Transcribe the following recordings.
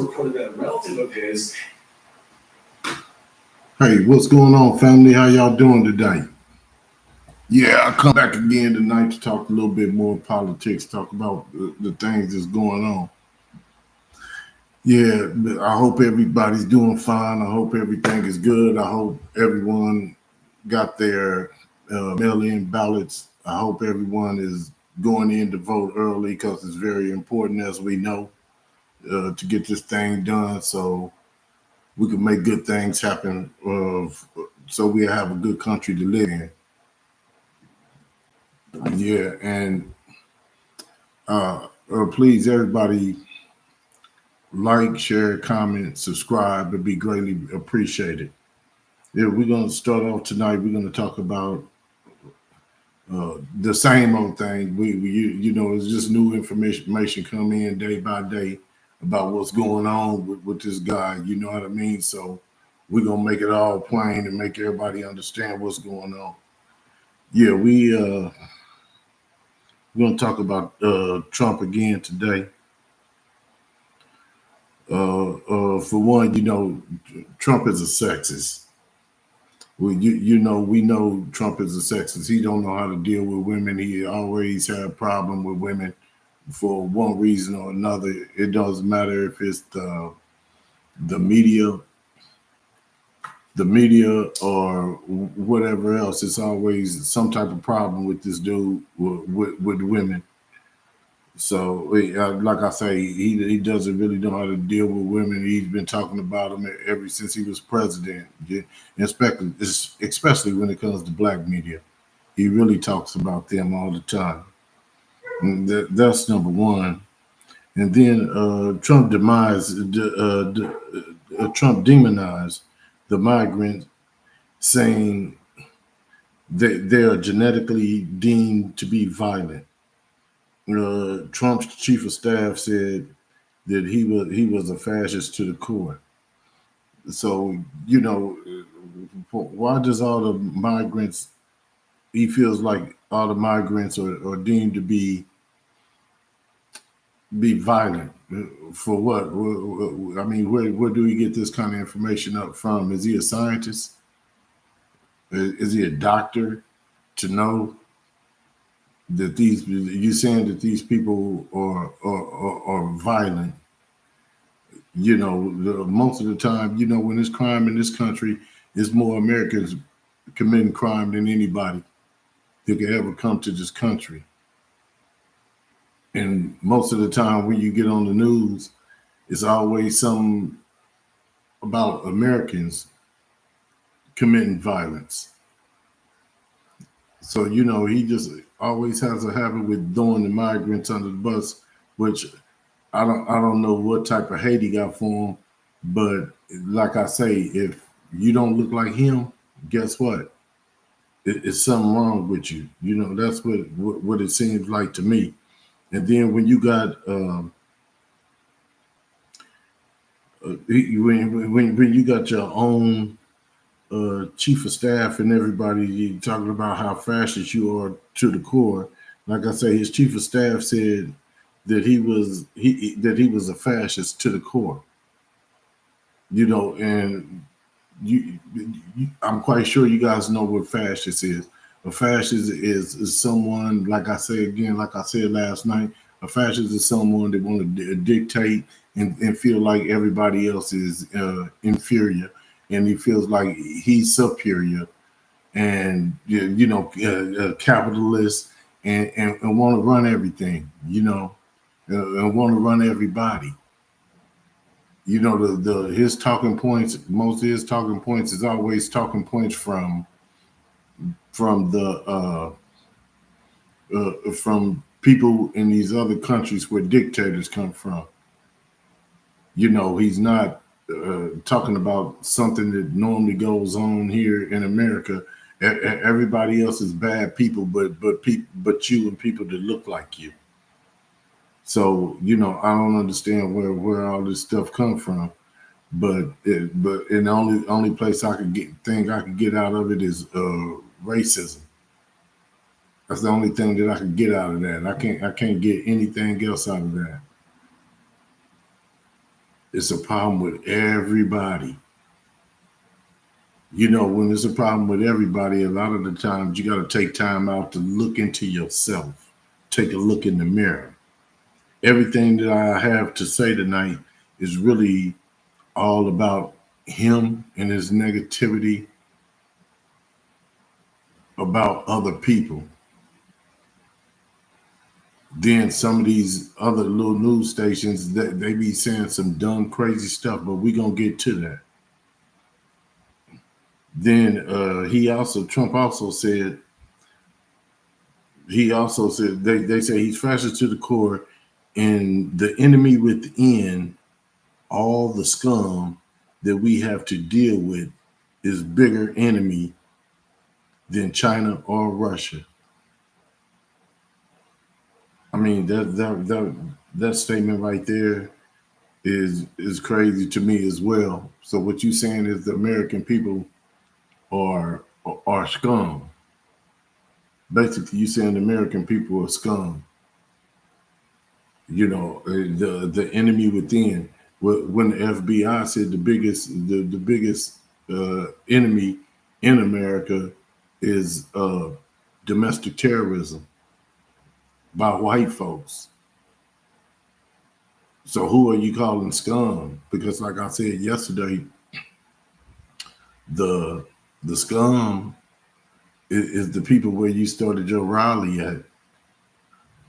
reported that a relative of his. Hey, what's going on, family? How y'all doing today? Yeah, I come back again tonight to talk a little bit more politics, talk about the things that's going on. Yeah, I hope everybody's doing fine. I hope everything is good. I hope everyone got their mail-in ballots. I hope everyone is going in to vote early because it's very important, as we know, to get this thing done so we can make good things happen. So we have a good country to live in. Yeah, and please, everybody, like, share, comment, subscribe. It'd be greatly appreciated. Yeah, we're going to start off tonight. We're going to talk about the same old thing. It's just new information come in day by day about what's going on with this guy. You know what I mean? So we're going to make it all plain and make everybody understand what's going on. Yeah, we're going to talk about Trump again today. For one, Trump is a sexist. We know Trump is a sexist. He don't know how to deal with women. He always had a problem with women for one reason or another. It doesn't matter if it's the media, or whatever else. It's always some type of problem with this dude with women. So, like I say, he doesn't really know how to deal with women. He's been talking about them ever since he was president, especially when it comes to black media. He really talks about them all the time. And that's number one. And then Trump demonized the migrants, saying that they are genetically deemed to be violent. Trump's chief of staff said that he was a fascist to the core. So why does all the migrants? He feels like all the migrants are deemed to be violent. For what? I mean, where do we get this kind of information up from? Is he a scientist? Is he a doctor to know that you saying that these people are violent? Most of the time, when there's crime in this country, there's more Americans committing crime than anybody that could ever come to this country. And most of the time when you get on the news, it's always something about Americans committing violence. So, he just always has a habit with throwing the migrants under the bus, which I don't know what type of hate he got for him. But like I say, if you don't look like him, guess what? It's something wrong with you. That's what it seems like to me. And then when you got when you got your own chief of staff and everybody talking about how fascist you are to the core, like I say, his chief of staff said that he was a fascist to the core. And I'm quite sure you guys know what fascist is. A fascist is someone, like I say again, like I said last night, a fascist is someone that want to dictate and feel like everybody else is inferior, and he feels like he's superior, and capitalist, and want to run everything, and want to run everybody. His talking points, most of his talking points is always talking points from the from people in these other countries where dictators come from. He's not talking about something that normally goes on here in America. Everybody else is bad people, but you and people that look like you. So I don't understand where all this stuff come from. But in the only place I could get out of it is racism. That's the only thing that I could get out of that. I can't get anything else out of that. It's a problem with everybody. When it's a problem with everybody, a lot of the times you got to take time out to look into yourself, take a look in the mirror. Everything that I have to say tonight is really all about him and his negativity about other people. Then some of these other little news stations that they be saying some dumb, crazy stuff, but we gonna get to that. Then Trump also said they say he's fascist to the core, and the enemy within all the scum that we have to deal with is bigger enemy than China or Russia. I mean that statement right there is crazy to me as well. So what you saying is the American people are scum. Basically, you saying the American people are scum. The enemy within. When the FBI said the biggest enemy in America is domestic terrorism by white folks. So who are you calling scum? Because like I said yesterday, the the scum is the people where you started your rally at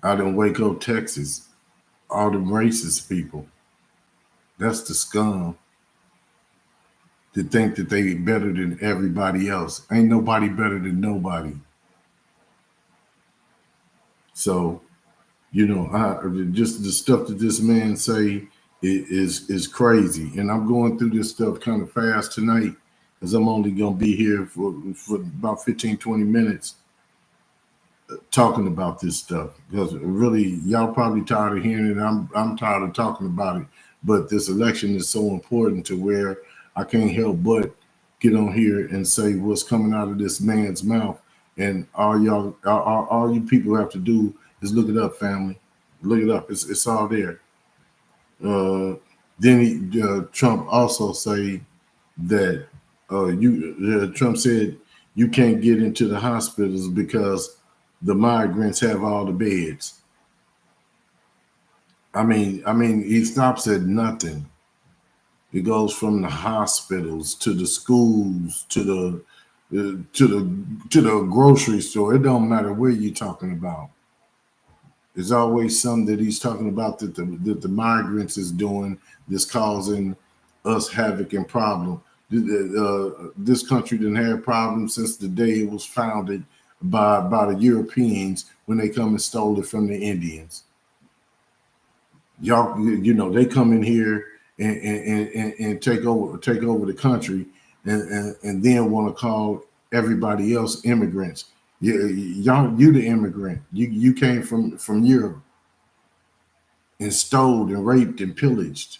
out in Waco, Texas. All the racist people. That's the scum to think that they better than everybody else. Ain't nobody better than nobody. So, just the stuff that this man say is crazy. And I'm going through this stuff kind of fast tonight because I'm only gonna be here for about 15, 20 minutes talking about this stuff. Because really y'all probably tired of hearing it. I'm tired of talking about it. But this election is so important to where I can't help but get on here and say what's coming out of this man's mouth. And all you people have to do is look it up, family. Look it up. It's all there. Uh, Trump also say that Trump said you can't get into the hospitals because the migrants have all the beds. I mean, he stops at nothing. It goes from the hospitals to the schools to the grocery store. It don't matter where you're talking about. There's always something that he's talking about that the migrants is doing that's causing us havoc and problem. This country didn't have problems since the day it was founded by the Europeans when they come and stole it from the Indians. Y'all, they come in here and take over the country, and then want to call everybody else immigrants. You the immigrant. You came from Europe and stole and raped and pillaged.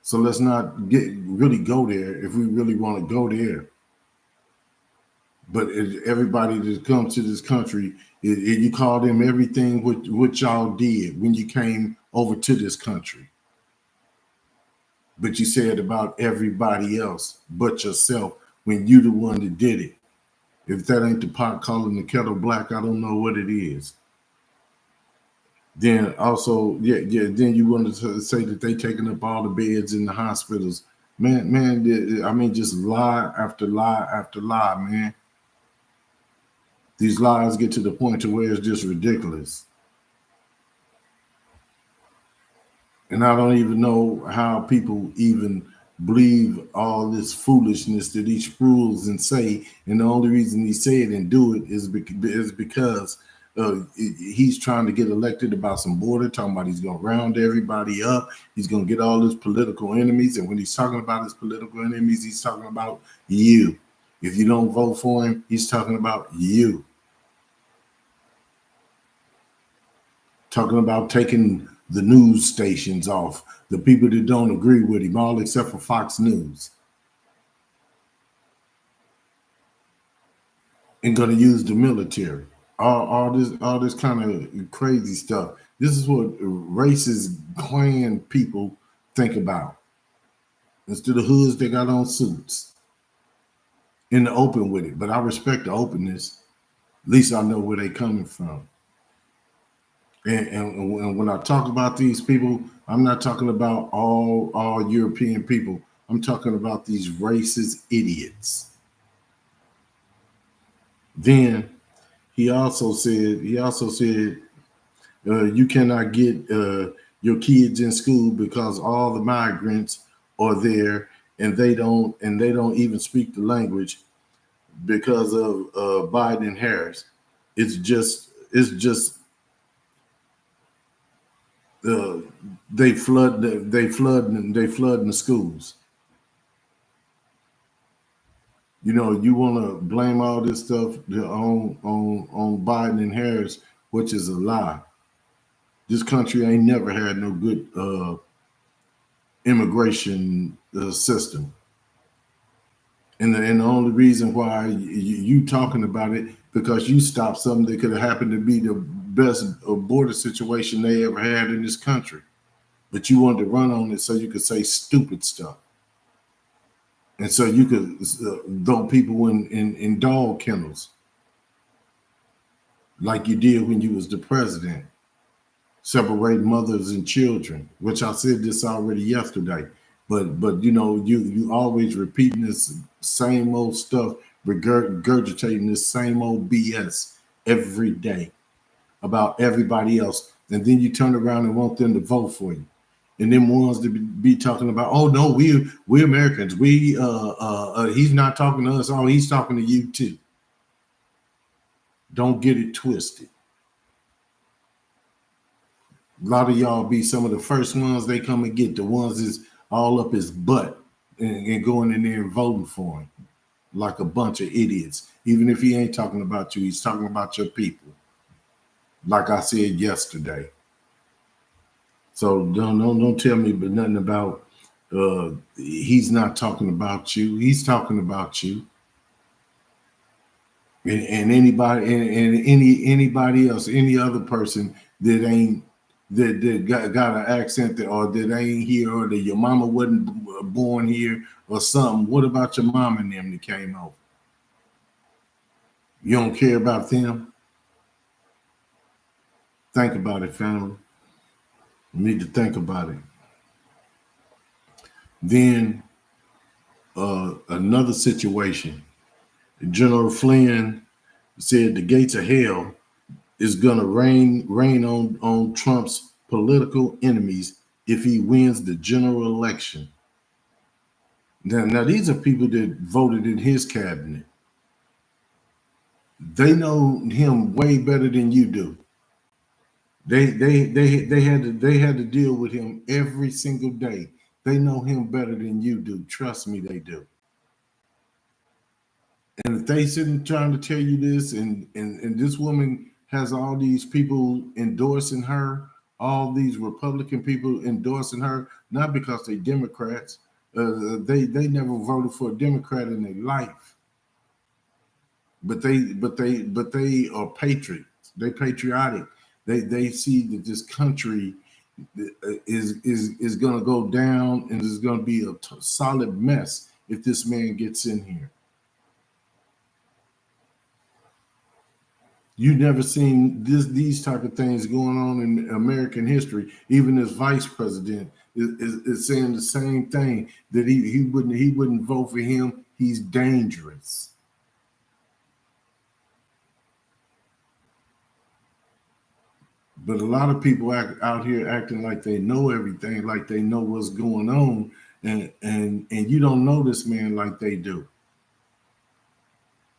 So let's not really go there if we really want to go there. But everybody that comes to this country, you call them everything what y'all did when you came over to this country. But you said about everybody else but yourself when you the one that did it. If that ain't the pot calling the kettle black, I don't know what it is. Then also, then you wanted to say that they taking up all the beds in the hospitals. Man, I mean, just lie after lie after lie, man. These lies get to the point to where it's just ridiculous. And I don't even know how people even believe all this foolishness that he spruils and say. And the only reason he say it and do it is because he's trying to get elected about some border, talking about he's going to round everybody up. He's going to get all his political enemies. And when he's talking about his political enemies, he's talking about you. If you don't vote for him, he's talking about you. Talking about taking the news stations off, the people that don't agree with him, all except for Fox News, and going to use the military. All this kind of crazy stuff. This is what racist clan people think about. Instead of hoods, they got on suits in the open with it. But I respect the openness. At least I know where they coming from. And when I talk about these people, I'm not talking about all European people. I'm talking about these racist idiots. Then he also said you cannot get your kids in school because all the migrants are there and they don't even speak the language because of Biden and Harris. It's just uh, they flood in the schools. You know, you want to blame all this stuff on Biden and Harris, which is a lie. This country ain't never had no good immigration system, and the only reason why you talking about it because you stopped something that could have happened to be the best border situation they ever had in this country, but you wanted to run on it so you could say stupid stuff, and so you could throw people in dog kennels like you did when you was the president. Separate mothers and children, which I said this already yesterday. But you know, you always repeating this same old stuff, regurgitating this same old BS every day about everybody else, and then you turn around and want them to vote for you, and then ones to be talking about, oh no, we Americans, he's not talking to us, oh he's talking to you too. Don't get it twisted. A lot of y'all be some of the first ones they come and get, the ones that's all up his butt and going in there and voting for him like a bunch of idiots. Even if he ain't talking about you, he's talking about your people. Like I said yesterday. So don't tell me but nothing about he's not talking about you. He's talking about you. And anybody else, any other person that ain't that got an accent that or that ain't here or that your mama wasn't born here or something. What about your mom and them that came over? You don't care about them? Think about it, family. You need to think about it. Then another situation. General Flynn said the gates of hell is gonna rain on Trump's political enemies if he wins the general election. Now these are people that voted in his cabinet. They know him way better than you do. They had to deal with him every single day. They know him better than you do. Trust me, they do. And if they sitting trying to tell you this, and this woman has all these people endorsing her, all these Republican people endorsing her, not because they Democrats. They never voted for a Democrat in their life, but they are patriots. They patriotic. They see that this country is going to go down and is going to be a solid mess if this man gets in here. You never seen these type of things going on in American history. Even as vice president is saying the same thing, that he wouldn't vote for him. He's dangerous. But a lot of people out here acting like they know everything, like they know what's going on, and you don't know this man like they do.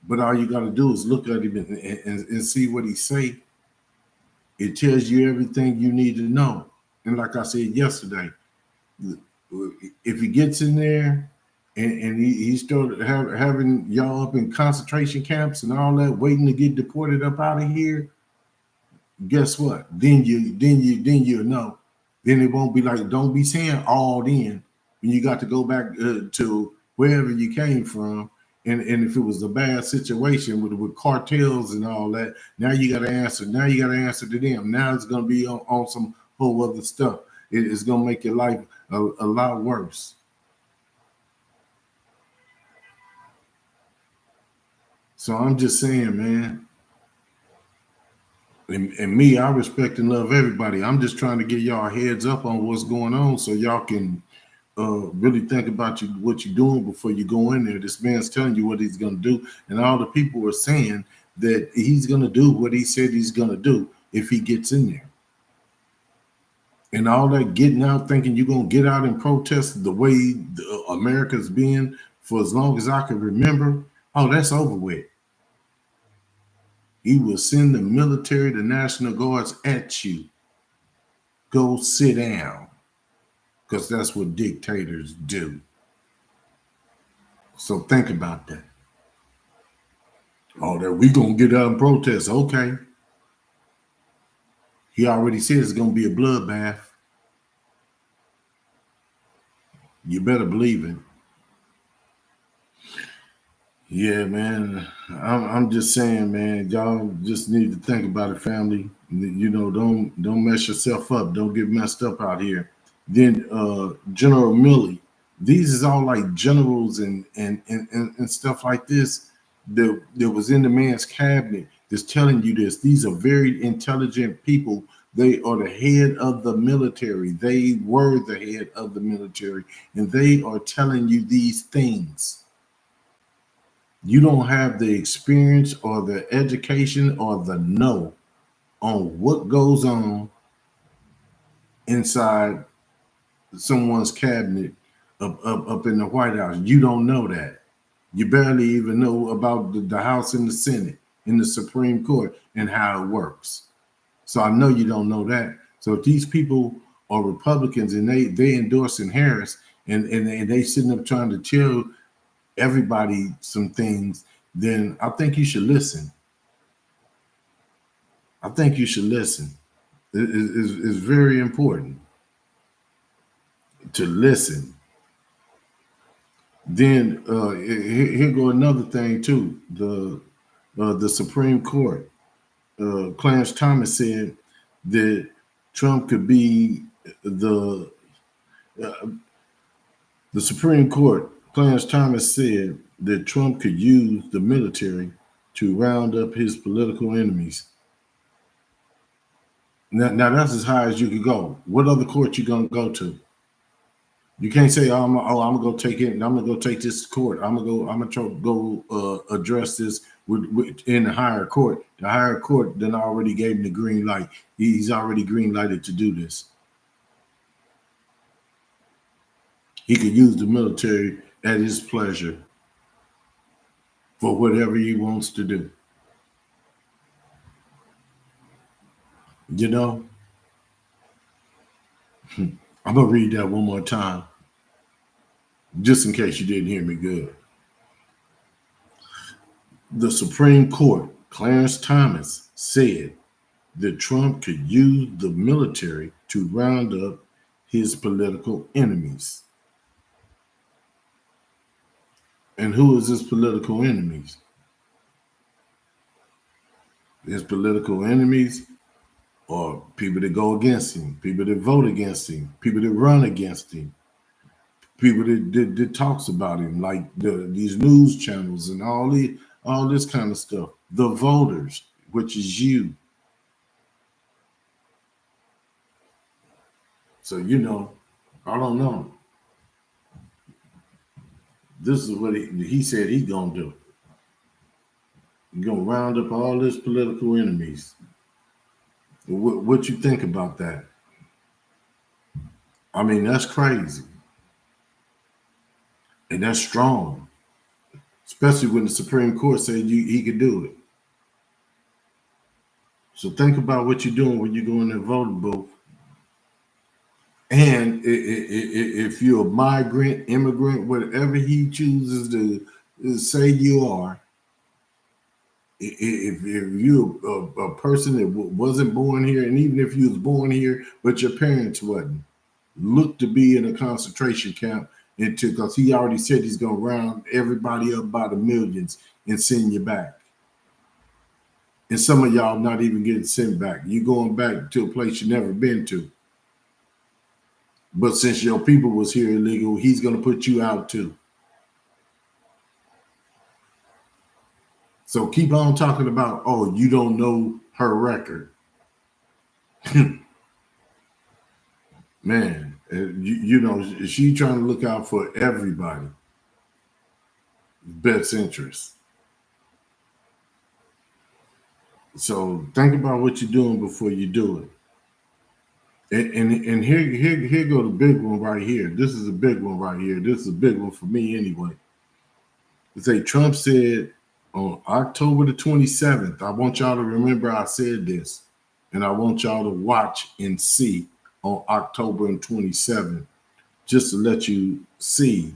But all you got to do is look at him and see what he say. It tells you everything you need to know. And like I said yesterday, if he gets in there and he started having y'all up in concentration camps and all that, waiting to get deported up out of here, guess what? Then you know. Then it won't be like, don't be saying all in when you got to go back to wherever you came from. And if it was a bad situation with cartels and all that, now you got to answer. Now you got to answer to them. Now it's going to be on some whole other stuff. It's going to make your life a lot worse. So I'm just saying, man. And me, I respect and love everybody. I'm just trying to get y'all heads up on what's going on so y'all can really think about what you're doing before you go in there. This man's telling you what he's going to do, and all the people are saying that he's going to do what he said he's going to do if he gets in there. And all that getting out, thinking you're going to get out and protest the way America's been for as long as I can remember, oh, that's over with. He will send the military, the National Guards at you. Go sit down, because that's what dictators do. So think about that. Oh, that we gonna get out and protest. Okay. He already said it's gonna be a bloodbath. You better believe it. Yeah, man. I'm just saying, man. Y'all just need to think about it, family. You know, don't mess yourself up. Don't get messed up out here. Then General Milley. These is all like generals and stuff like this that was in the man's cabinet that's telling you this. These are very intelligent people. They are the head of the military. They were the head of the military, and they are telling you these things. You don't have the experience or the education or the know on what goes on inside someone's cabinet up in the White House. You don't know that. You barely even know about the House and the Senate and the Supreme Court and how it works. So I know you don't know that. So if these people are Republicans and they endorsing Harris and they sitting up trying to tell everybody some things, then I think you should listen. I think you should listen. It's very important to listen. Then here go another thing too. The Supreme Court. Clarence Thomas said that Trump could be uh, the Supreme Court. Clarence Thomas said that Trump could use the military to round up his political enemies. Now that's as high as you could go. What other court you gonna go to? You can't say, I'm gonna go take it, and I'm gonna go take this to court. I'm gonna try to go address this in the higher court. The higher court then already gave him the green light. He's already green lighted to do this. He could use the military at his pleasure for whatever he wants to do. You know, I'm gonna read that one more time, just in case you didn't hear me good. The Supreme Court, Clarence Thomas, said that Trump could use the military to round up his political enemies. And who is his political enemies? His political enemies are people that go against him, people that vote against him, people that run against him, people that talks about him, like these news channels and all this kind of stuff. The voters, which is you. So I don't know. This is what he said he's gonna do. He's gonna round up all his political enemies. What you think about that? I mean, that's crazy, and that's strong, especially when the Supreme Court said he could do it. So think about what you're doing when you go in the voting booth. And if you're a migrant, immigrant, whatever he chooses to say you are, if you're a person that wasn't born here, and even if you was born here, but your parents wasn't, look to be in a concentration camp because he already said he's going to round everybody up by the millions and send you back. And some of y'all not even getting sent back. You going back to a place you never been to. But since your people was here illegal, he's going to put you out too. So keep on talking about, oh, you don't know her record. Man, you know, she trying to look out for everybody, best interest. So think about what you're doing before you do it. And here go the big one right here. This is a big one right here. This is a big one for me anyway. It say Trump said on October the 27th. I want y'all to remember I said this, and I want y'all to watch and see on October and 27th, just to let you see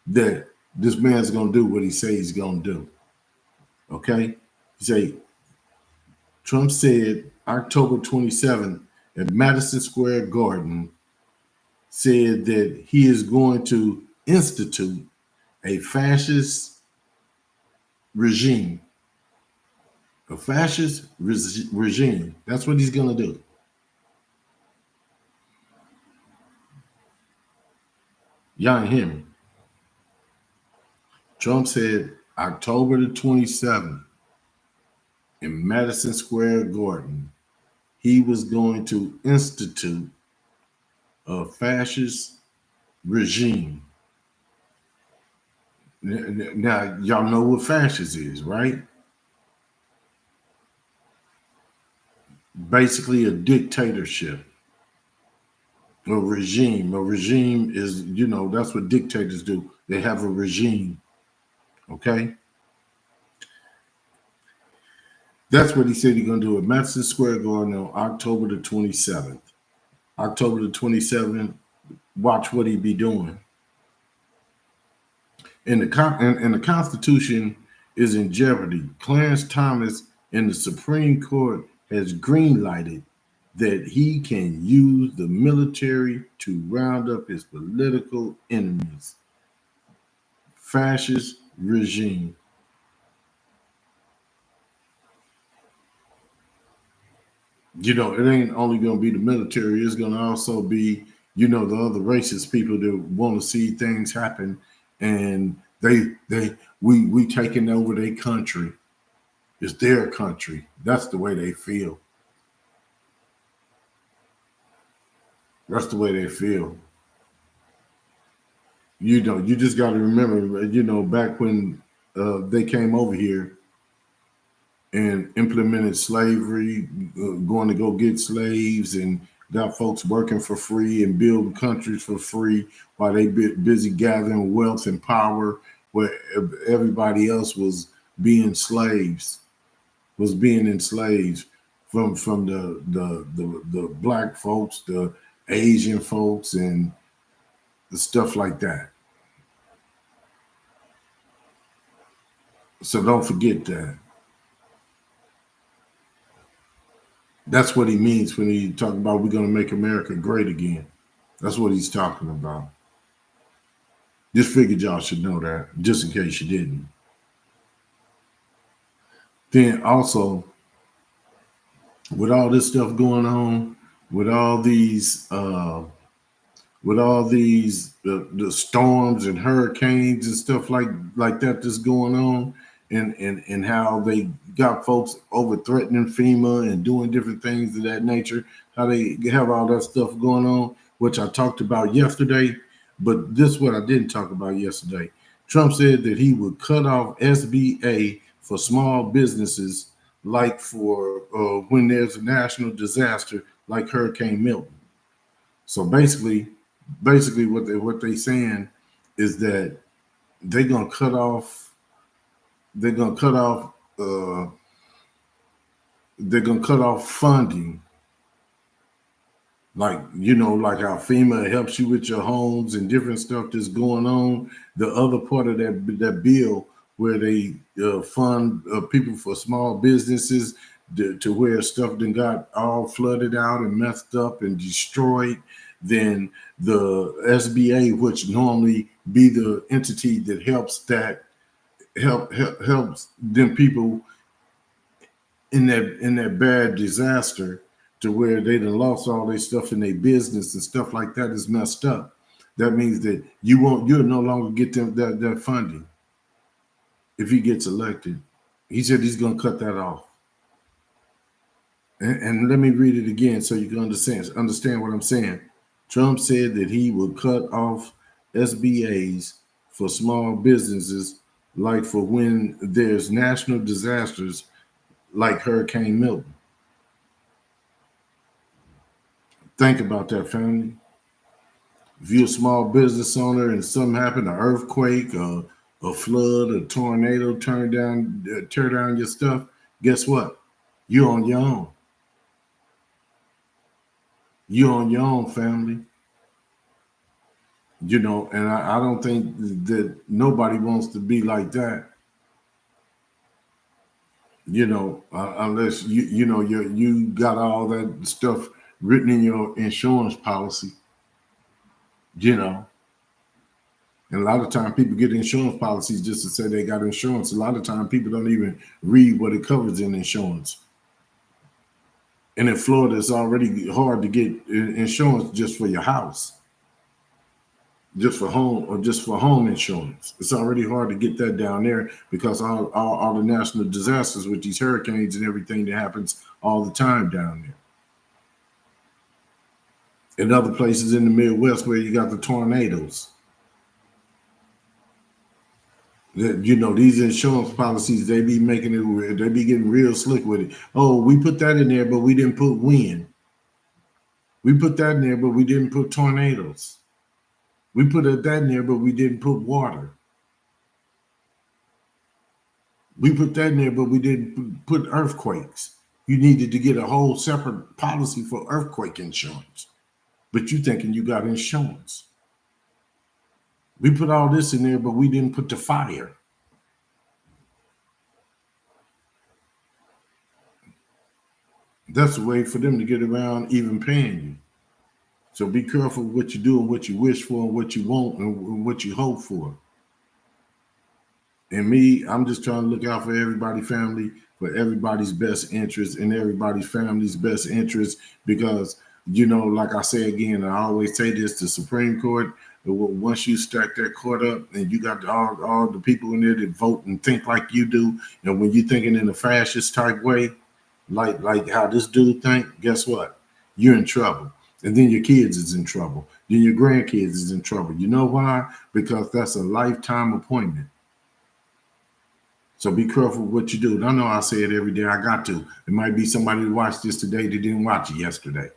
that this man's gonna do what he says he's gonna do. Okay? He say Trump said October 27th at Madison Square Garden said that he is going to institute a fascist regime. A fascist regime. That's what he's going to do. Y'all ain't hear me. Trump said October the 27th in Madison Square Garden, he was going to institute a fascist regime. Now, y'all know what fascist is, right? Basically, a dictatorship, a regime. A regime is, you know, that's what dictators do. They have a regime, okay? That's what he said he's going to do at Madison Square Garden on October the 27th. October the 27th, watch what he be doing. And the Constitution is in jeopardy. Clarence Thomas in the Supreme Court has green-lighted that he can use the military to round up his political enemies. Fascist regime. You know, it ain't only going to be the military. It's going to also be, you know, the other racist people that want to see things happen, and we taking over their country. It's their country. That's the way they feel. That's the way they feel. You know, you just got to remember, you know, back when they came over here and implemented slavery, going to go get slaves and got folks working for free and building countries for free while they busy gathering wealth and power, where everybody else was being slaves, was being enslaved from the black folks, the Asian folks, and the stuff like that. So don't forget that. That's what he means when he talk about we're going to make America great again. That's what he's talking about. Just figured y'all should know that, just in case you didn't. Then also, with all this stuff going on, with all these the storms and hurricanes and stuff like that that's going on, and how they got folks over threatening FEMA and doing different things of that nature, how they have all that stuff going on, which I talked about yesterday. But this is what I didn't talk about yesterday. Trump said that he would cut off SBA for small businesses, like for when there's a national disaster like Hurricane Milton. So basically what they saying is that they're gonna cut off they're gonna cut off they're gonna cut off funding, like, you know, like how FEMA helps you with your homes and different stuff that's going on. The other part of that bill where they fund people for small businesses to where stuff then got all flooded out and messed up and destroyed. Then the SBA, which normally be the entity that helps them people in that bad disaster, to where they done lost all their stuff in their business and stuff like that is messed up. That means that you'll no longer get them that funding if he gets elected. He said he's gonna cut that off. And let me read it again so you can understand what I'm saying. Trump said that he would cut off SBAs for small businesses, like for when there's national disasters like Hurricane Milton. Think about that, family. If you're a small business owner and something happened, an earthquake, a flood, a tornado, tear down your stuff, guess what? You're on your own. You're on your own, family. And I don't think that nobody wants to be like that. Unless you got all that stuff written in your insurance policy. You know, and a lot of time people get insurance policies just to say they got insurance. A lot of time people don't even read what it covers in insurance. And in Florida, it's already hard to get insurance just for your house, just for home insurance. It's already hard to get that down there because all the national disasters with these hurricanes and everything that happens all the time down there. In other places in the Midwest where you got the tornadoes. These insurance policies, they be getting real slick with it. Oh, we put that in there, but we didn't put wind. We put that in there, but we didn't put tornadoes. We put that in there, but we didn't put water. We put that in there, but we didn't put earthquakes. You needed to get a whole separate policy for earthquake insurance. But you thinking you got insurance. We put all this in there, but we didn't put the fire. That's a way for them to get around even paying you. So be careful what you do and what you wish for and what you want and what you hope for. And me, I'm just trying to look out for everybody's family, for everybody's best interest and everybody's family's best interest because, like I say again, I always say this, the Supreme Court, once you stack that court up and you got all the people in there that vote and think like you do, and when you're thinking in a fascist type way, like how this dude think, guess what? You're in trouble. And then your kids is in trouble. Then your grandkids is in trouble. You know why? Because that's a lifetime appointment. So be careful what you do. I know I say it every day. I got to. It might be somebody who watched this today that didn't watch it yesterday.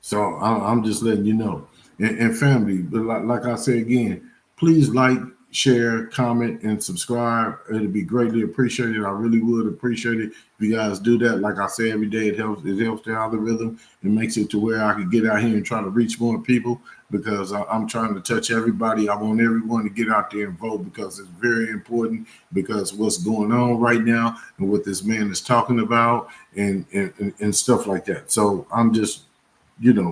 So I'm just letting you know. And family, like I say again, please like, share, comment, and subscribe. It'd be greatly appreciated. I really would appreciate it if you guys do that. Like I say every day, it helps the algorithm. It makes it to where I can get out here and try to reach more people because I'm trying to touch everybody. I want everyone to get out there and vote because it's very important because what's going on right now and what this man is talking about and stuff like that. So I'm just,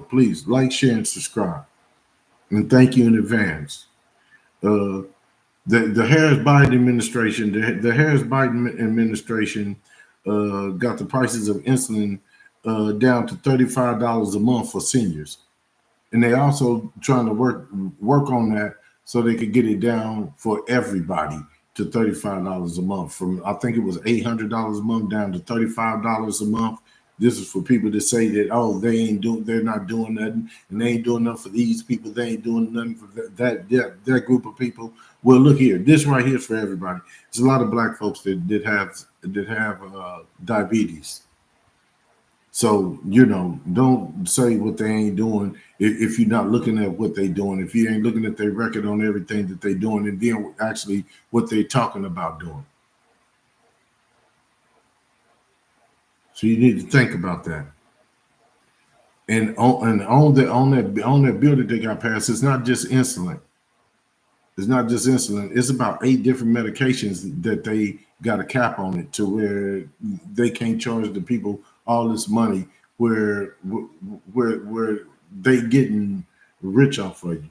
please like, share, and subscribe. And thank you in advance. The Harris Biden administration, the Harris Biden administration got the prices of insulin down to $35 a month for seniors, and they also trying to work on that so they could get it down for everybody to $35 a month. From I think it was $800 a month down to $35 a month. This is for people to say that they're not doing nothing, and they ain't doing nothing for these people. They ain't doing nothing for that group of people. Well, look here, this right here is for everybody. There's a lot of black folks that have diabetes. So don't say what they ain't doing if you're not looking at what they're doing. If you ain't looking at their record on everything that they're doing, and then actually what they're talking about doing. So you need to think about that. And on that bill that they got passed, it's not just insulin. It's not just insulin. It's about 8 different medications that they got a cap on it to where they can't charge the people all this money where they getting rich off of you.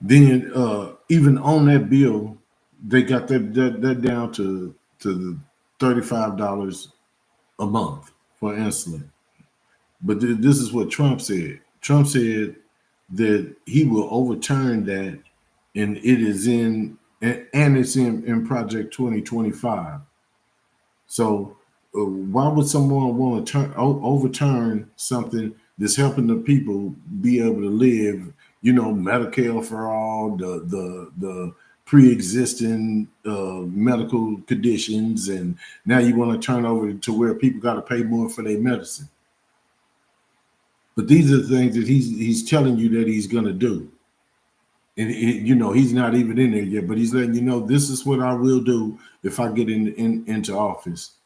Then even on that bill, they got that down to $35 a month for insulin. But this is what Trump said. Trump said that he will overturn that, and it is and it's in Project 2025. So why would someone want to overturn something that's helping the people be able to live? Medicare for all, the pre-existing medical conditions, and now you want to turn over to where people got to pay more for their medicine. But these are the things that he's telling you that he's going to do. And he's not even in there yet, but he's letting you know this is what I will do if I get into office.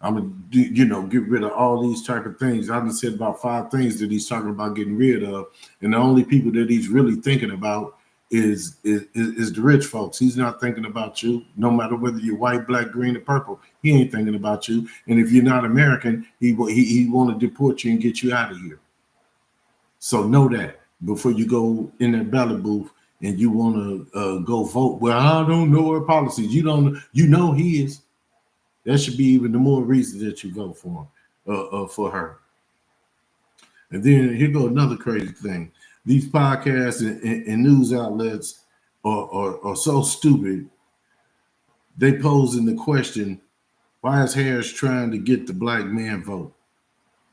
I'm gonna get rid of all these type of things. I just said about 5 things that he's talking about getting rid of, and the only people that he's really thinking about is the rich folks. He's not thinking about you, no matter whether you're white, black, green, or purple. He ain't thinking about you. And if you're not American, he want to deport you and get you out of here. So know that before you go in that ballot booth and you want to go vote. Well, I don't know her policies. You don't. You know he is. That should be even the more reason that you vote for him, for her. And then here go another crazy thing. These podcasts and news outlets are so stupid. They posing the question, why is Harris trying to get the black man vote?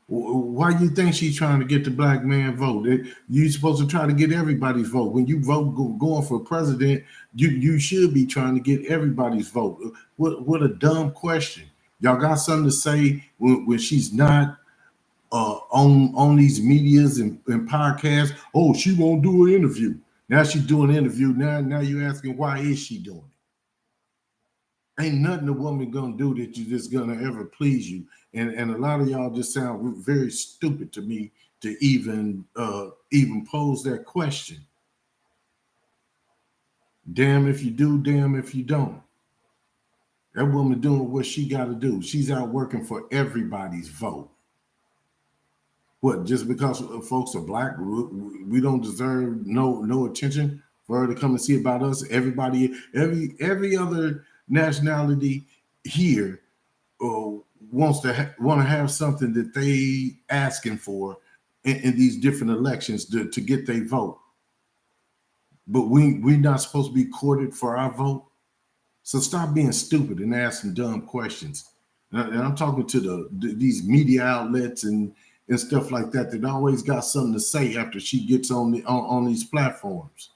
Why do you think she's trying to get the black man vote? You're supposed to try to get everybody's vote. When you vote going for president, you should be trying to get everybody's vote. What a dumb question. Y'all got something to say when she's not on these medias and podcasts? Oh, she won't do an interview. Now she's doing an interview. Now you're asking, why is she doing it? Ain't nothing a woman gonna do that you're just gonna ever please you. And a lot of y'all just sound very stupid to me to even pose that question. Damn if you do, damn if you don't. That woman doing what she got to do. She's out working for everybody's vote. What, just because folks are black, we don't deserve no attention for her to come and see about us? Everybody, every other nationality here want to have something that they asking for in these different elections to get their vote. But we're not supposed to be courted for our vote. So stop being stupid and asking dumb questions. And I'm talking to these media outlets and stuff like that always got something to say after she gets on these platforms.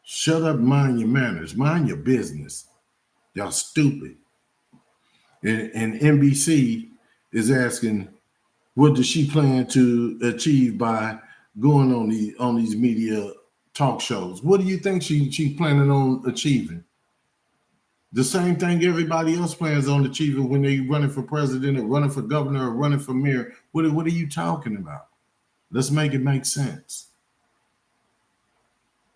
Shut up, mind your manners, mind your business. Y'all stupid. And NBC is asking, what does she plan to achieve by going on these media talk shows? What do you think she's planning on achieving? The same thing everybody else plans on achieving when they're running for president or running for governor or running for mayor. What are you talking about? Let's make it make sense.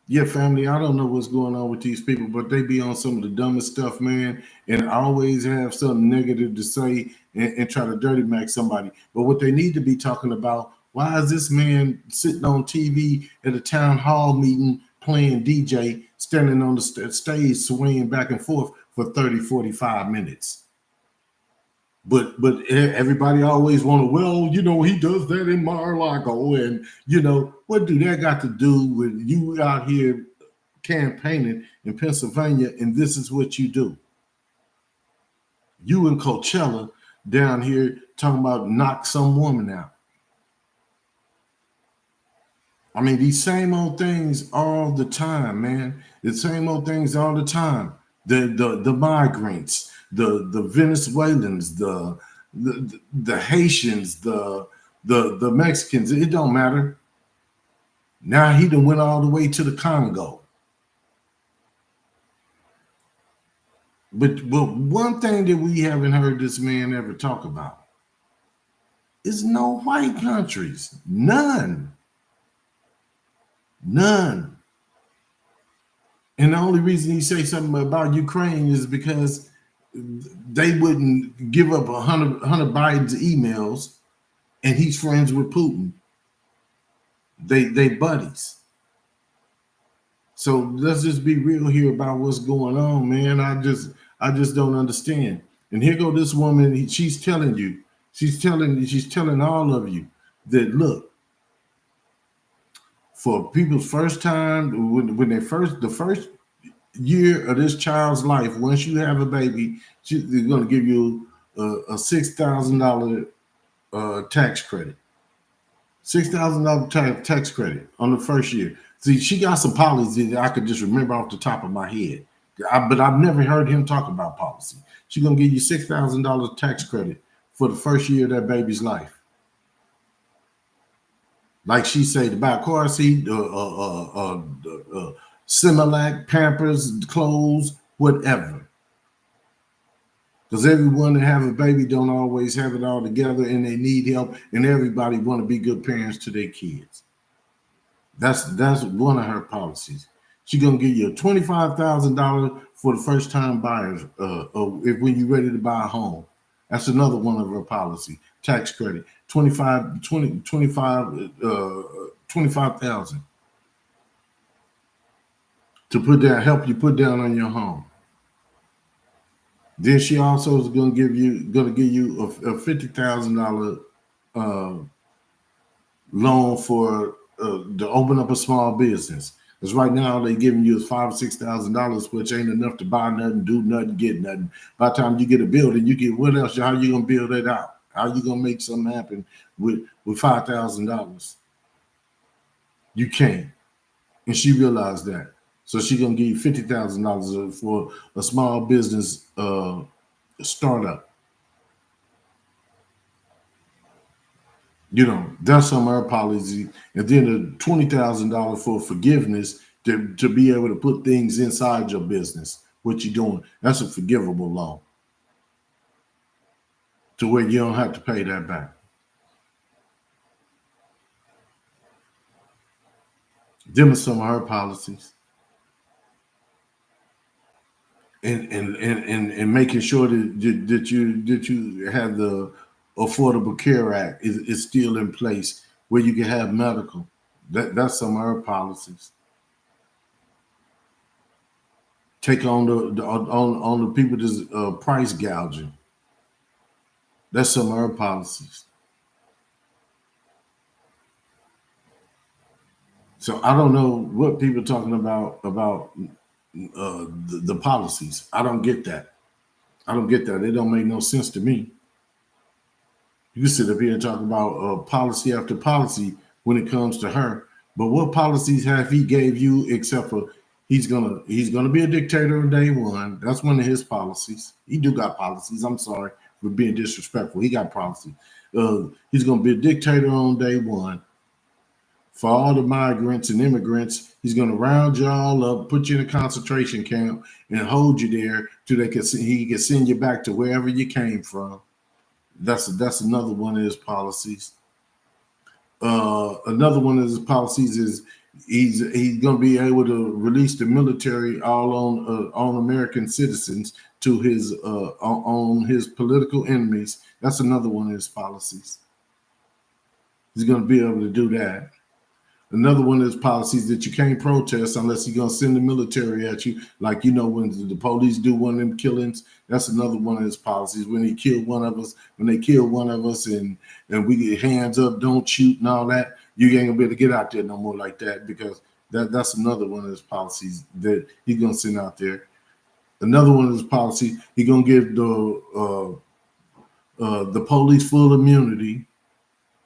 Yeah, family, I don't know what's going on with these people, but they be on some of the dumbest stuff, man, and always have something negative to say and try to dirty make somebody. But what they need to be talking about, why is this man sitting on TV at a town hall meeting playing DJ, standing on the stage swinging back and forth for 30, 45 minutes? But everybody always want to, well, he does that in Mar-a-Lago. And, what do that got to do with you out here campaigning in Pennsylvania and this is what you do? You in Coachella down here talking about knock some woman out. I mean, these same old things all the time, man. The same old things all the time. The migrants, the Venezuelans, the Haitians, the Mexicans. It don't matter. Now he done went all the way to the Congo. But one thing that we haven't heard this man ever talk about is no white countries. None. And the only reason he say something about Ukraine is because they wouldn't give up Hunter Biden's emails, and he's friends with Putin. They buddies. So let's just be real here about what's going on, man. I just don't understand. And here go this woman. She's telling you, she's telling all of you that look, for people's first time when they first the first year of this child's life, once you have a baby, they're going to give you a $6,000 tax credit. $6,000 tax credit on the first year. See, she got some policies that I could just remember off the top of my head, but I've never heard him talk about policy. She's gonna give you $6,000 tax credit for the first year of that baby's life. Like she said, to buy a car seat, Similac, Pampers, clothes, whatever. Because everyone that have a baby don't always have it all together, and they need help, and everybody want to be good parents to their kids. That's one of her policies. She's gonna give you a $25,000 for the first time buyers if when you're ready to buy a home. That's another one of her policy. Tax credit 25,000 to put down, help you put down on your home. Then she also is gonna give you a $50,000 loan for to open up a small business. Because right now they giving you $5,000 or $6,000, which ain't enough to buy nothing, do nothing, get nothing. By the time you get a building, you get what else? How you gonna build it out? How you gonna make something happen with $5,000? You can't. And she realized that. So she gonna give you $50,000 for a small business startup. You know, that's some of her policy. And then the $20,000 for forgiveness to be able to put things inside your business. What you're doing, that's a forgivable loan to where you don't have to pay that back. Them are some of her policies. And making sure that you have the Affordable Care Act is still in place where you can have medical. That's some of her policies. Take on on the people that's price gouging. That's some of her policies. So I don't know what people are talking about the policies. I don't get that. I don't get that. It don't make no sense to me. You sit up here and talk about policy after policy when it comes to her. But what policies have he gave you except for he's gonna be a dictator on day one? That's one of his policies. He do got policies. I'm sorry for being disrespectful. He got policy. He's gonna be a dictator on day one. For all the migrants and immigrants, he's gonna round you all up, put you in a concentration camp, and hold you there till he can send you back to wherever you came from. That's another one of his policies. Another one of his policies is he's going to be able to release the military all on American citizens to his on his political enemies. That's another one of his policies. He's going to be able to do that. Another one of his policies that you can't protest unless he's gonna send the military at you. Like, you know, when the police do one of them killings, that's another one of his policies. When they kill one of us, and we get hands up, don't shoot and all that, you ain't gonna be able to get out there no more like that, because that's another one of his policies that he's gonna send out there. Another one of his policies, he's gonna give the police full immunity,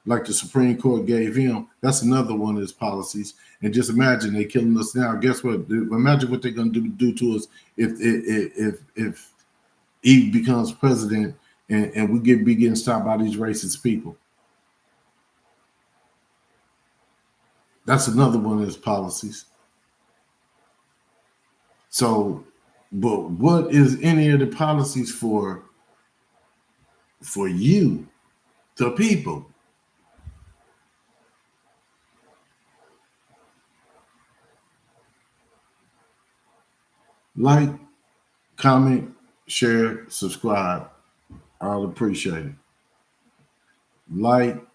like the Supreme Court gave him. That's another one of his policies. And just imagine they killing us now. Guess what? Imagine what they're going to do to us if he becomes president and we be getting stopped by these racist people. That's another one of his policies. So, but what is any of the policies for you, the people? Like, comment, share, subscribe. I'll appreciate it. Like,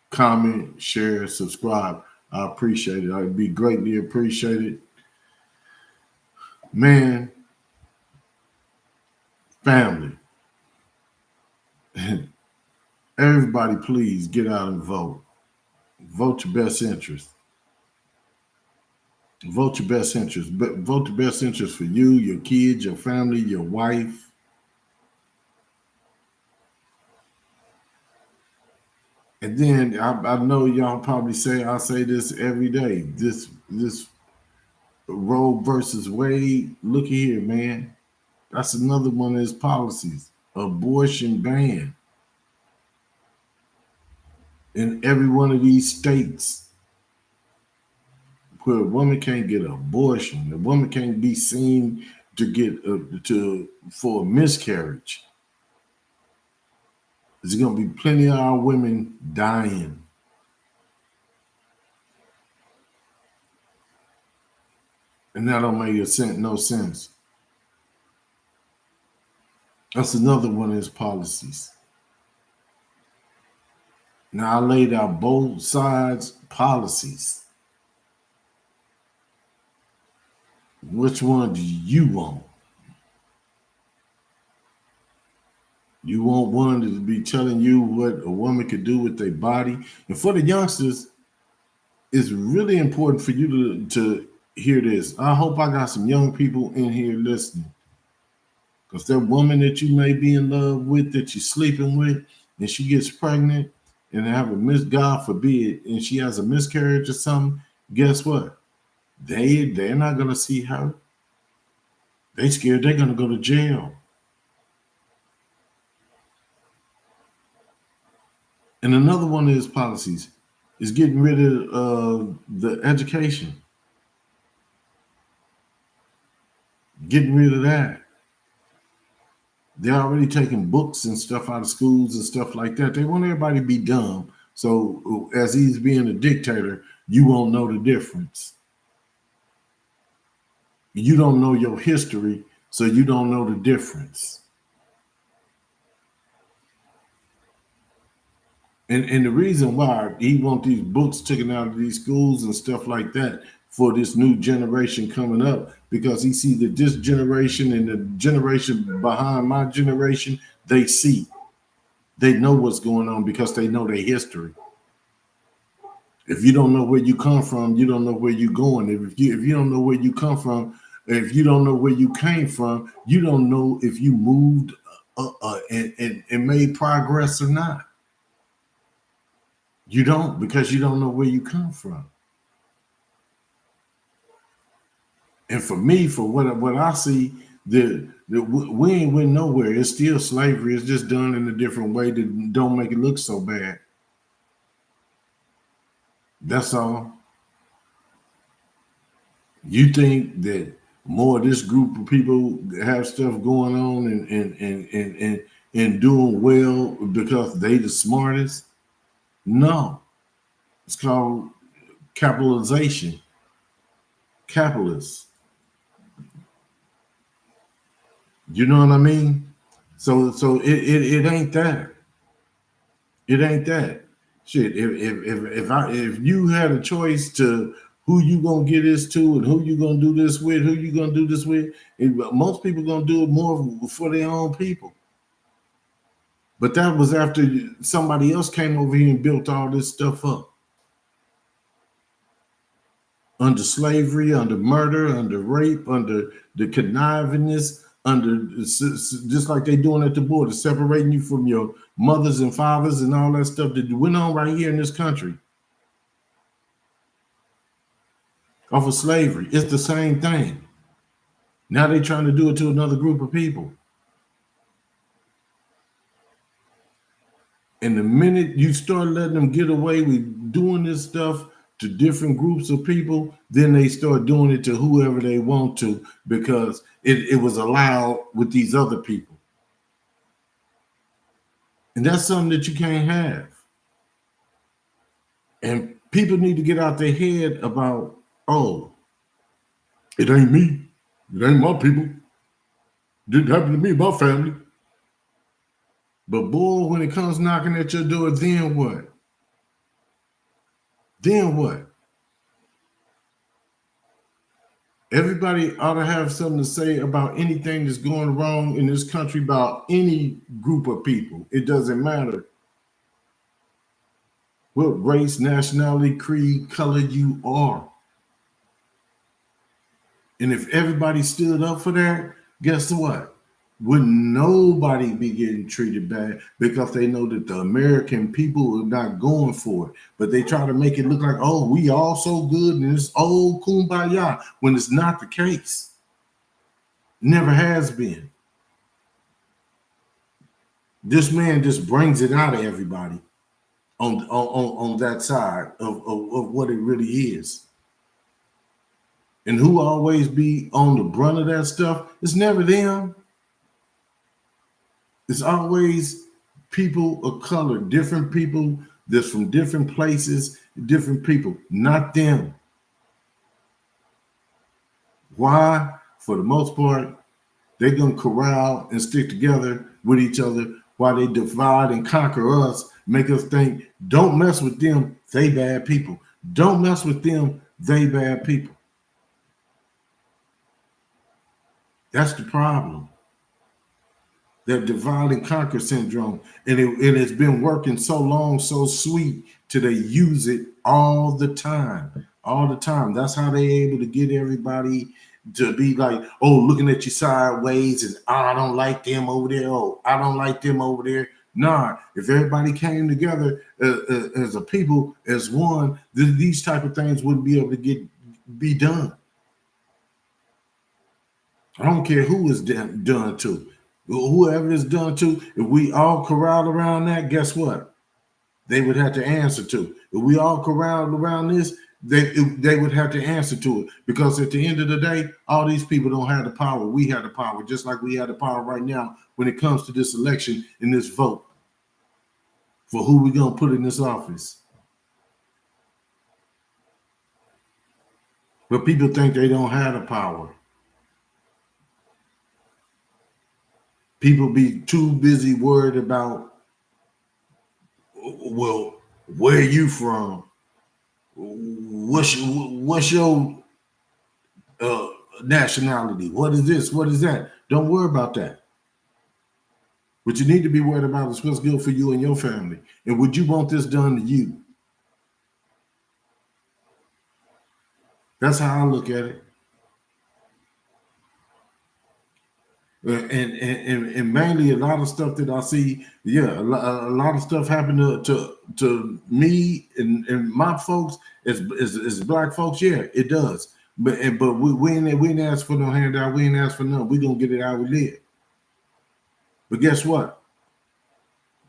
comment, share, subscribe. I appreciate it. I'd be greatly appreciated. Man, family. Everybody, please get out and vote. Vote your best interest. Vote your best interest. But vote the best interest for you, your kids, your family, your wife. And then I know y'all probably say I say this every day. This Roe versus Wade. Look here, man. That's another one of his policies. Abortion ban in every one of these states where a woman can't get an abortion. A woman can't be seen to get to for a miscarriage. There's going to be plenty of our women dying. And that don't make no sense. That's another one of his policies. Now I laid out both sides' policies. Which one do you want? You want one to be telling you what a woman could do with their body? And for the youngsters, it's really important for you to hear this. I hope I got some young people in here listening. Because that woman that you may be in love with, that you're sleeping with, and she gets pregnant and have God forbid, and she has a miscarriage or something, guess what? They're not gonna see her. They scared they're gonna go to jail. And another one of his policies is getting rid of the education. Getting rid of that. They're already taking books and stuff out of schools and stuff like that. They want everybody to be dumb. So as he's being a dictator, you won't know the difference. You don't know your history, so you don't know the difference. And the reason why he wants these books taken out of these schools and stuff like that for this new generation coming up, because he see that this generation and the generation behind my generation, they know what's going on because they know their history. If you don't know where you come from, you don't know where you're going. If you don't know where you come from, if you don't know where you came from, you don't know if you moved and made progress or not. You don't, because you don't know where you come from. And for me, for what I see, we ain't went nowhere. It's still slavery. It's just done in a different way that don't make it look so bad. That's all. You think that more of this group of people have stuff going on and doing well because they the smartest? No. It's called capitalization. Capitalists. You know what I mean? So it ain't that. It ain't that. Shit. If you had a choice to who you gonna get this to and who you gonna do this with, who you gonna do this with, most people gonna do it more for their own people. But that was after somebody else came over here and built all this stuff up. Under slavery, under murder, under rape, under the connivingness, under just like they doing at the border, separating you from your mothers and fathers and all that stuff that went on right here in this country. Off of slavery. It's the same thing. Now they're trying to do it to another group of people. And the minute you start letting them get away with doing this stuff to different groups of people, then they start doing it to whoever they want to because it was allowed with these other people. And that's something that you can't have. And people need to get out their head about, oh, it ain't me. It ain't my people. Didn't happen to me, my family. But boy, when it comes knocking at your door, then what? Then what? Everybody ought to have something to say about anything that's going wrong in this country, about any group of people. It doesn't matter what race, nationality, creed, color you are. And if everybody stood up for that, guess what? Would nobody be getting treated bad because they know that the American people are not going for it. But they try to make it look like, oh, we all so good and it's old kumbaya when it's not the case. Never has been. This man just brings it out of everybody on that side of what it really is. And who always be on the brunt of that stuff? It's never them. It's always people of color, different people that's from different places, different people, not them. Why? For the most part, they're going to corral and stick together with each other while they divide and conquer us, make us think, don't mess with them, they bad people. Don't mess with them, they bad people. That's the problem. That divide and conquer syndrome. And it's been working so long, so sweet, till they use it all the time. All the time. That's how they able to get everybody to be like, oh, looking at you sideways and oh, I don't like them over there. Oh, I don't like them over there. Nah, if everybody came together as a people, as one, these type of things wouldn't be able to be done. I don't care who is done to. Whoever is done to, if we all corral around that, guess what? They would have to answer to. If we all corral around this, they would have to answer to it. Because at the end of the day, all these people don't have the power. We have the power, just like we have the power right now when it comes to this election and this vote for who we're going to put in this office. But people think they don't have the power. People be too busy worried about, well, where you from? What's your nationality? What is this? What is that? Don't worry about that. What you need to be worried about is what's good for you and your family. And would you want this done to you? That's how I look at it. And mainly a lot of stuff that I see, yeah, a lot of stuff happened to me and my folks as black folks. Yeah, it does. But we ain't ask for no handout. We ain't ask for none. We gonna get it how we live. But guess what?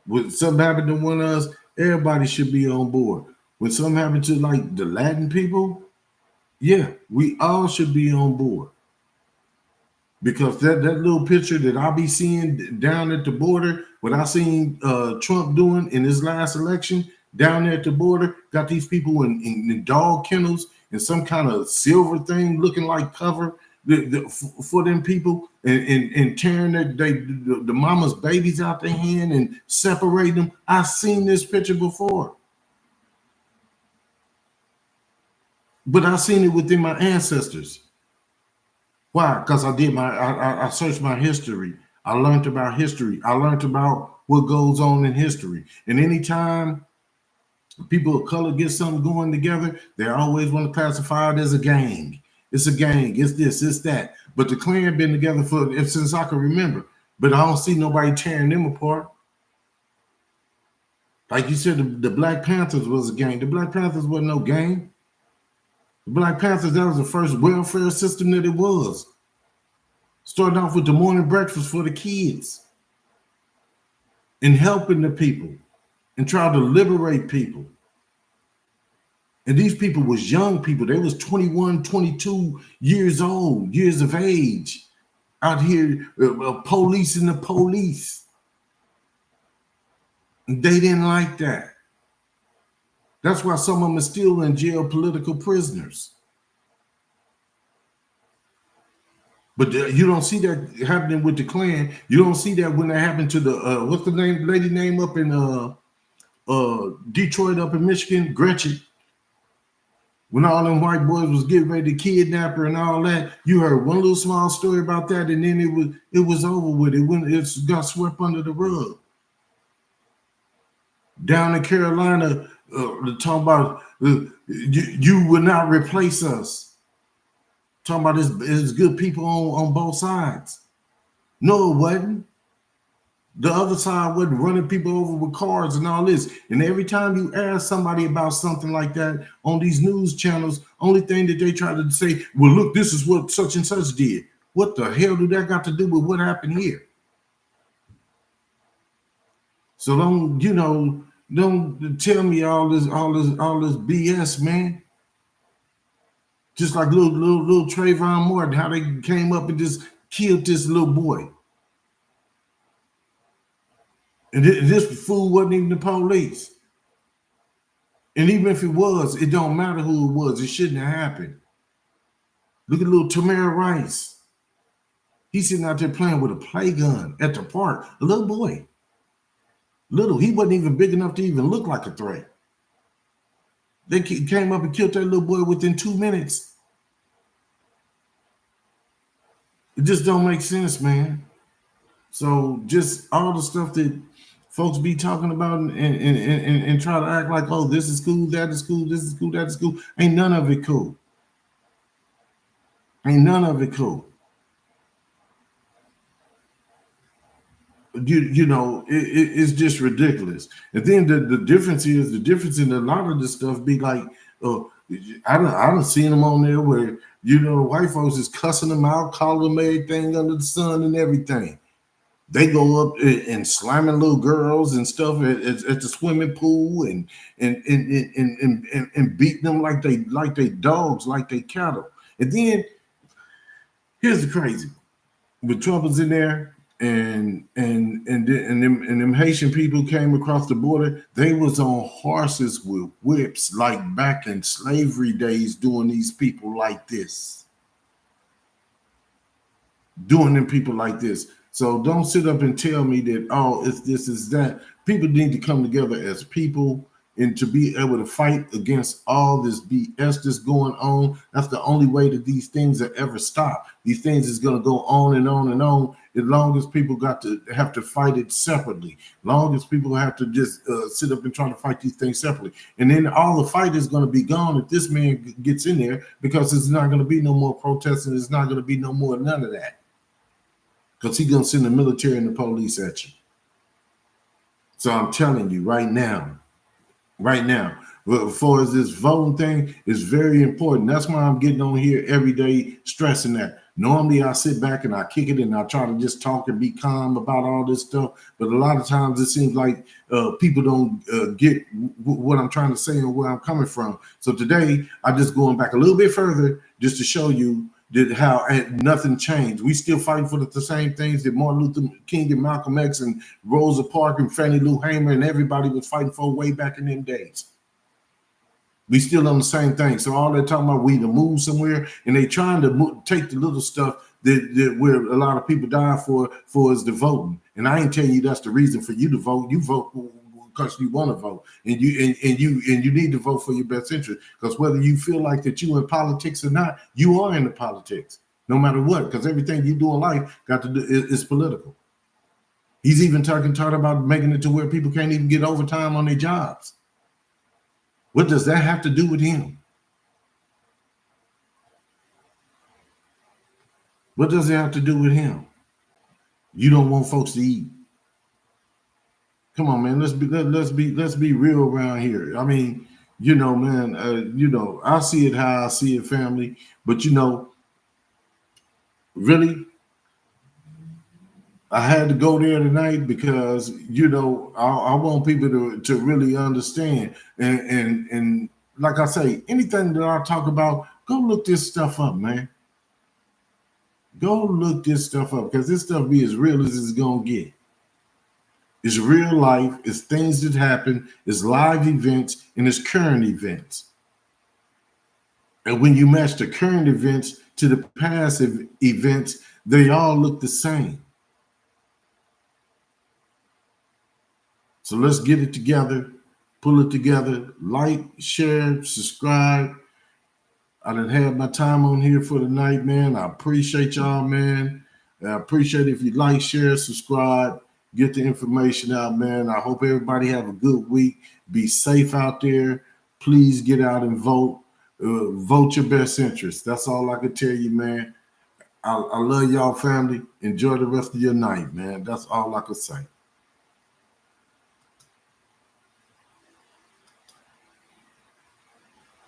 When something happened to one of us, everybody should be on board. When something happened to like the Latin people, yeah, we all should be on board. Because that little picture that I'll be seeing down at the border, what I seen Trump doing in his last election down there at the border, got these people in dog kennels and some kind of silver thing looking like cover for them people and tearing the mama's babies out their hand and separating them. I've seen this picture before. But I've seen it within my ancestors. Why? Because I searched my history. I learned about history. I learned about what goes on in history. And anytime people of color get something going together, they always want to classify it as a gang. It's a gang. It's this, it's that. But the Klan been together since I can remember. But I don't see nobody tearing them apart. Like you said, the Black Panthers was a gang. The Black Panthers wasn't no gang. The Black Panthers, that was the first welfare system that it was. Starting off with the morning breakfast for the kids and helping the people and trying to liberate people. And these people was young people. They was 21, 22 years old, years of age, out here policing the police. And they didn't like that. That's why some of them are still in jail, political prisoners. But you don't see that happening with the Klan. You don't see that when that happened to the what's the lady name up in Detroit, up in Michigan, Gretchen. When all them white boys was getting ready to kidnap her and all that, you heard one little small story about that, and then it was over with. It got swept under the rug. Down in Carolina, talking about you will not replace us. Talking about it's good people on both sides. No, it wasn't. The other side wasn't running people over with cars and all this. And every time you ask somebody about something like that on these news channels, only thing that they try to say, well, look, this is what such and such did. What the hell do that got to do with what happened here? So don't tell me all this BS, man. Just like little Trayvon Martin, how they came up and just killed this little boy. And this fool wasn't even the police. And even if it was, it don't matter who it was. It shouldn't have happened. Look at little Tamara Rice. He's sitting out there playing with a play gun at the park. A little boy. Little. He wasn't even big enough to even look like a threat. They came up and killed that little boy within 2 minutes. It just don't make sense, man. So just all the stuff that folks be talking about and try to act like, oh, this is cool, that is cool, this is cool, that is cool. Ain't none of it cool. Ain't none of it cool. It's just ridiculous. And then the difference in a lot of this stuff be like, I don't seen them on there where white folks is cussing them out, calling them everything under the sun and everything. They go up and slamming little girls and stuff at the swimming pool and beating them like they dogs, like they cattle. And then here's the crazy: when Trump was in there and them Haitian people came across the border, they was on horses with whips like back in slavery days, doing these people like this, doing them people like this. So don't sit up and tell me that, oh, it's this, is that. People need to come together as people and to be able to fight against all this BS that's going on. That's the only way that these things will ever stop. These things is going to go on and on and on as long as people got to have to fight it separately. Long as people have to just sit up and try to fight these things separately. And then all the fight is going to be gone if this man gets in there, because it's not going to be no more protesting. It's not going to be no more none of that. Because he's going to send the military and the police at you. So I'm telling you right now, as far as this voting thing, is very important. That's why I'm getting on here every day stressing that. Normally I sit back and I kick it and I try to just talk and be calm about all this stuff. But a lot of times it seems like people don't get what I'm trying to say and where I'm coming from. So today I'm just going back a little bit further just to show you that how nothing changed. We still fighting for the same things that Martin Luther King and Malcolm X and Rosa Parks and Fannie Lou Hamer and everybody was fighting for way back in them days. We still on the same thing. So all they're talking about, we to move somewhere, and they trying to take the little stuff that where a lot of people die for is the voting. And I ain't telling you that's the reason for you to vote. You vote because you want to vote, and you need to vote for your best interest. Because whether you feel like that you in politics or not, you are in the politics, no matter what. Because everything you do in life got to do is political. He's even talking about making it to where people can't even get overtime on their jobs. What does that have to do with him? What does it have to do with him? You don't want folks to eat. Come on, man. Let's be real around here. I mean, man. I see it how I see it, family. But really, I had to go there tonight because I want people to really understand. And like I say, anything that I talk about, go look this stuff up, man. Go look this stuff up, because this stuff be as real as it's gonna get. It's real life, it's things that happen, it's live events, and it's current events. And when you match the current events to the past events, they all look the same. So let's get it together, pull it together, like, share, subscribe, I done had my time on here for the night, man. I appreciate y'all, man. I appreciate if you like, share, subscribe, get the information out, man. I hope everybody have a good week. Be safe out there. Please get out and vote. Vote your best interest. That's all I can tell you, man. I love y'all, family. Enjoy the rest of your night, man. That's all I can say.